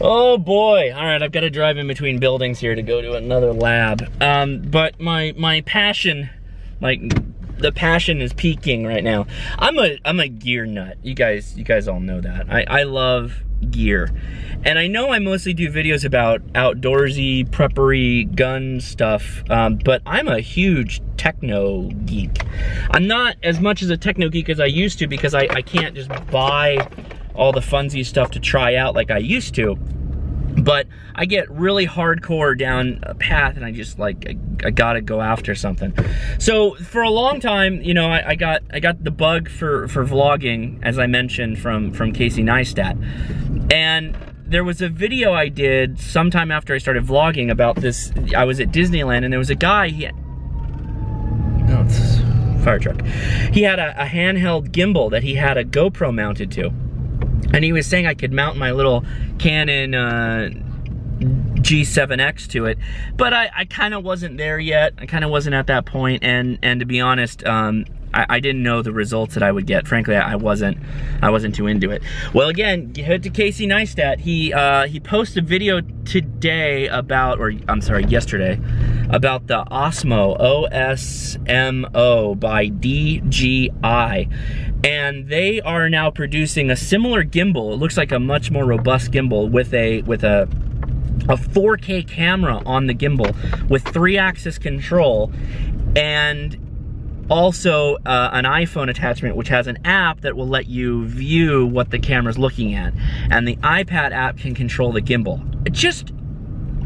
Oh boy. All right, I've got to drive in between buildings here to go to another lab. But my passion, like the passion is peaking right now. I'm a gear nut. You guys all know that. I love gear. And I know I mostly do videos about outdoorsy, preppery, gun stuff, but I'm a huge techno geek. I'm not as much as a techno geek as I used to because I can't just buy all the funsy stuff to try out like I used to. But I get really hardcore down a path and I just like, I gotta go after something. So for a long time, you know, I got the bug for vlogging, as I mentioned, from Casey Neistat. And there was a video I did sometime after I started vlogging about this. I was at Disneyland and there was a guy, oh, it's a fire truck. He had a handheld gimbal that he had a GoPro mounted to. And he was saying I could mount my little Canon G7X to it, but I kind of wasn't there yet. I kind of wasn't at that point, and to be honest, I didn't know the results that I would get. Frankly, I wasn't too into it. Well, again, head to Casey Neistat. He posted a video today about, or I'm sorry, yesterday, about the Osmo, OSMO by DJI. And they are now producing a similar gimbal. It looks like a much more robust gimbal with a 4K camera on the gimbal with 3-axis control, and also an iPhone attachment which has an app that will let you view what the camera's looking at. And the iPad app can control the gimbal. It's just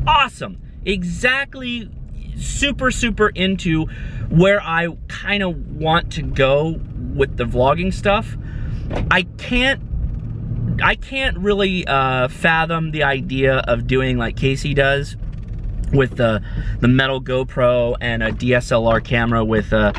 awesome. Exactly, super into where I kind of want to go with the vlogging stuff. I can't really fathom the idea of doing like Casey does with the metal GoPro and a DSLR camera with a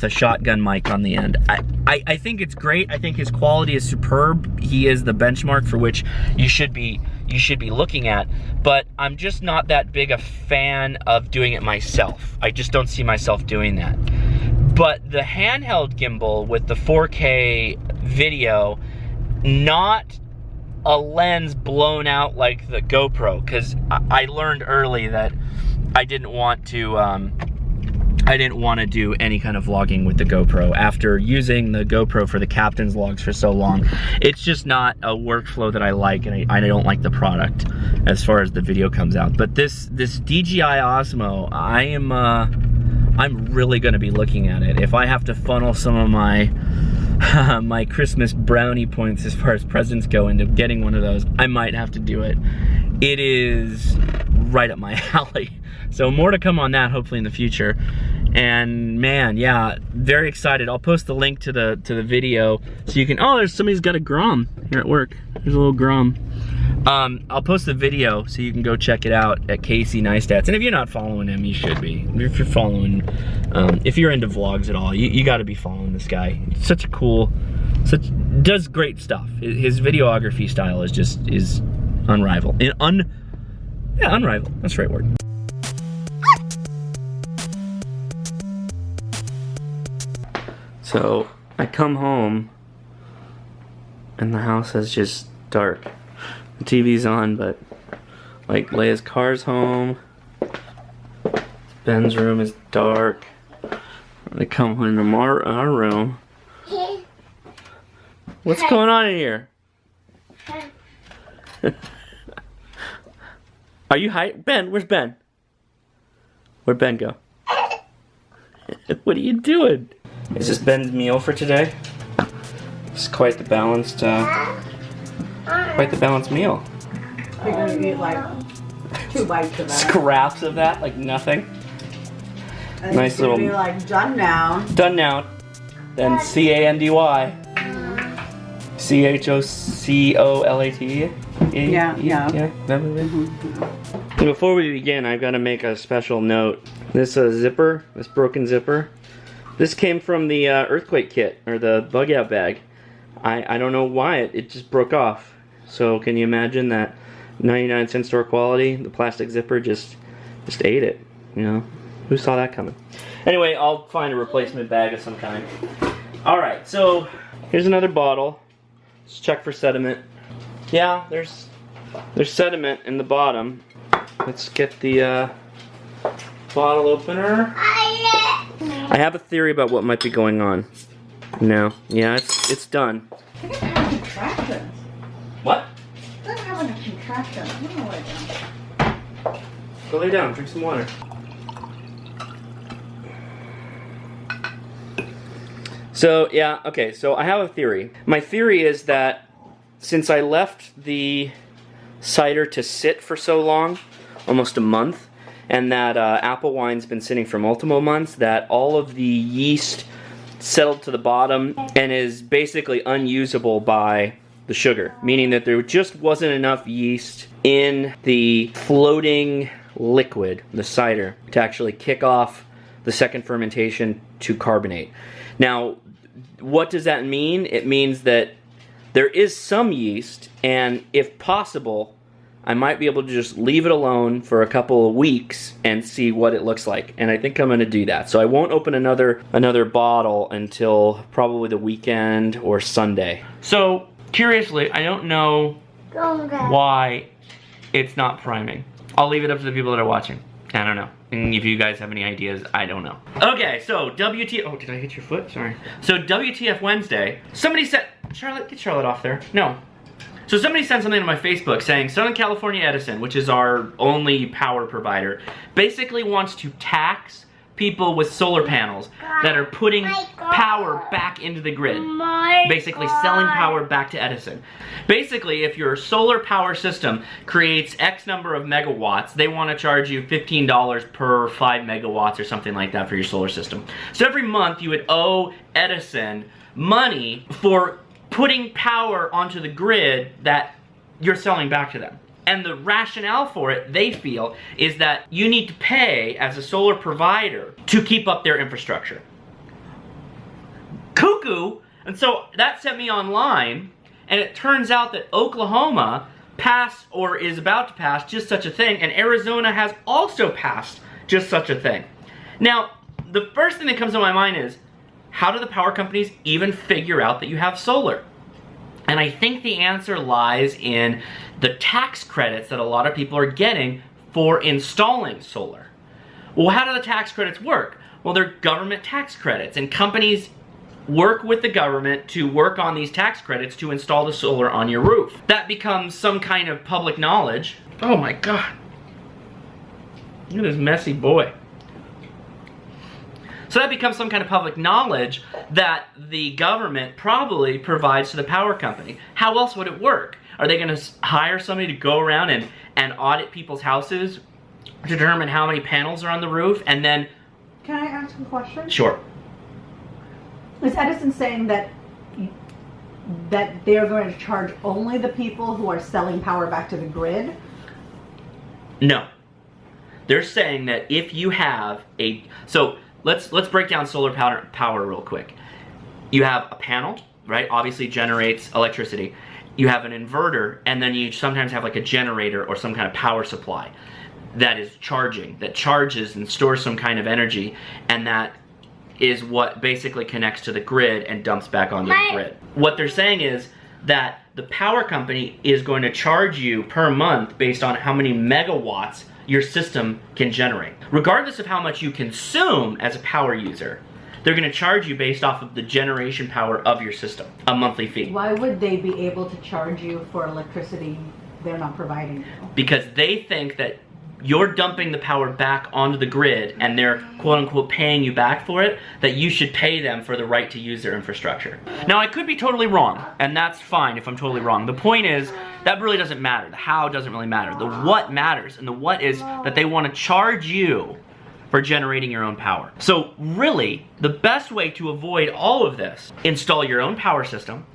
shotgun mic on the end. I think it's great. I think his quality is superb. He is the benchmark for which you should be looking at, but I'm just not that big a fan of doing it myself. I just don't see myself doing that. But the handheld gimbal with the 4K video, not a lens blown out like the GoPro, because I learned early that I didn't want to do any kind of vlogging with the GoPro after using the GoPro for the captain's logs for so long. It's just not a workflow that I like, and I don't like the product as far as the video comes out. But this DJI Osmo, I'm really going to be looking at it. If I have to funnel some of my my Christmas brownie points as far as presents go into getting one of those, I might have to do it. It is right up my alley. So more to come on that hopefully in the future. And man, yeah, very excited. I'll post the link to the video so you can, oh, there's somebody's got a Grom here at work. There's a little Grom. I'll post the video so you can go check it out at Casey Neistat. And if you're not following him, you should be. If you're following, if you're into vlogs at all, you got to be following this guy. It's such a cool, does great stuff. His videography style is unrivaled. Yeah, unrivaled. That's the right word. So I come home and the house is just dark. The TV's on, but like Leia's car's home. Ben's room is dark. I come home in our room. What's going on in here? Are you hiding? Ben, where's Ben? Where'd Ben go? What are you doing? Is this Ben's meal for today? It's quite the balanced meal. You're gonna get like 2 bites of that. Scraps of that, like nothing. And Nice little. Be like done now. Done now. Then CANDY. CHOCOLATE. Yeah. Before we begin, I've got to make a special note. This zipper, this broken zipper, this came from the earthquake kit, or the bug out bag. I don't know why it just broke off. So can you imagine that 99-cent store quality, the plastic zipper just ate it, you know? Who saw that coming? Anyway, I'll find a replacement bag of some kind. Alright, so here's another bottle. Let's check for sediment. Yeah, there's There's sediment in the bottom. Let's get the bottle opener. I have a theory about what might be going on. No. Yeah, it's done. I think it's having contractions. What? It's having a contraction. I don't know what it is. Go lay down, drink some water. So, yeah, okay, so I have a theory. My theory is that since I left the cider to sit for so long, almost a month, and that apple wine's been sitting for multiple months, that all of the yeast settled to the bottom and is basically unusable by the sugar, meaning that there just wasn't enough yeast in the floating liquid, the cider, to actually kick off the second fermentation to carbonate. Now, what does that mean? It means that there is some yeast, and if possible, I might be able to just leave it alone for a couple of weeks and see what it looks like. And I think I'm going to do that. So I won't open another bottle until probably the weekend or Sunday. So, curiously, I don't know why it's not priming. I'll leave it up to the people that are watching. I don't know. And if you guys have any ideas, I don't know. Okay, so WTF... Oh, did I hit your foot? Sorry. So WTF Wednesday, somebody said... Charlotte, get Charlotte off there. No. So somebody sent something to my Facebook saying Southern California Edison, which is our only power provider, basically wants to tax people with solar panels that are putting power back into the grid. Basically selling power back to Edison. Basically, if your solar power system creates X number of megawatts, they want to charge you $15 per 5 megawatts or something like that for your solar system. So every month you would owe Edison money for putting power onto the grid that you're selling back to them. And the rationale for it, they feel, is that you need to pay as a solar provider to keep up their infrastructure. Cuckoo! And so that sent me online, and it turns out that Oklahoma passed or is about to pass just such a thing, and Arizona has also passed just such a thing. Now, the first thing that comes to my mind is, how do the power companies even figure out that you have solar? And I think the answer lies in the tax credits that a lot of people are getting for installing solar. Well, how do the tax credits work? Well, they're government tax credits, and companies work with the government to work on these tax credits to install the solar on your roof. That becomes some kind of public knowledge. Oh my God. Look at this messy boy. So that becomes some kind of public knowledge that the government probably provides to the power company. How else would it work? Are they going to hire somebody to go around and audit people's houses to determine how many panels are on the roof and then... Can I ask a question? Sure. Is Edison saying that they're going to charge only the people who are selling power back to the grid? No. They're saying that if you have a... So let's break down solar power real quick. You have a panel, right? Obviously generates electricity. You have an inverter, and then you sometimes have like a generator or some kind of power supply that is charging, that charges and stores some kind of energy, and that is what basically connects to the grid and dumps back onto the grid. What they're saying is that the power company is going to charge you per month based on how many megawatts your system can generate. Regardless of how much you consume as a power user, they're going to charge you based off of the generation power of your system, a monthly fee. Why would they be able to charge you for electricity they're not providing you? Because they think that you're dumping the power back onto the grid and they're quote unquote paying you back for it, that you should pay them for the right to use their infrastructure. Now I could be totally wrong, and that's fine if I'm totally wrong. The point is, that really doesn't matter. The how doesn't really matter. The what matters, and the what is that they want to charge you for generating your own power. So really, the best way to avoid all of this, install your own power system,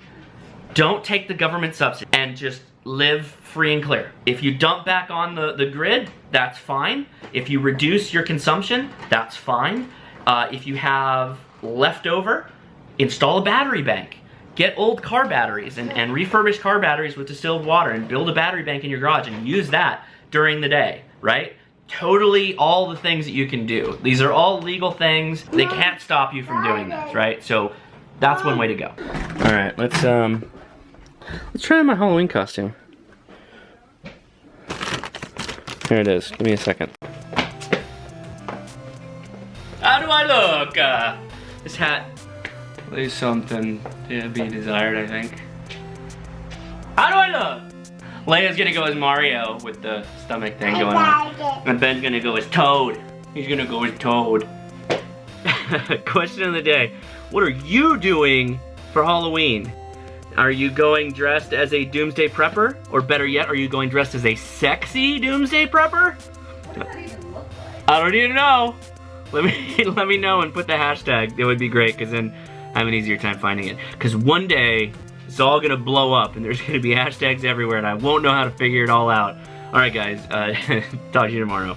don't take the government subsidy, and just live free and clear. If you dump back on the grid, that's fine. If you reduce your consumption, that's fine. If you have leftover, install a battery bank. Get old car batteries and refurbish car batteries with distilled water and build a battery bank in your garage and use that during the day, right? Totally all the things that you can do. These are all legal things. They can't stop you from doing this, right? So that's one way to go. All right, let's try my Halloween costume. Here it is. Give me a second. How do I look? This hat leaves something to be desired, I think. How do I look? Leia's gonna go as Mario with the stomach thing going on. And Ben's gonna go as Toad. He's gonna go as Toad. Question of the day. What are you doing for Halloween? Are you going dressed as a doomsday prepper? Or better yet, are you going dressed as a sexy doomsday prepper? What does that even look like? I don't even know. Let me know and put the hashtag. It would be great, because then I have an easier time finding it. Because one day, it's all gonna blow up and there's gonna be hashtags everywhere and I won't know how to figure it all out. Alright guys, talk to you tomorrow.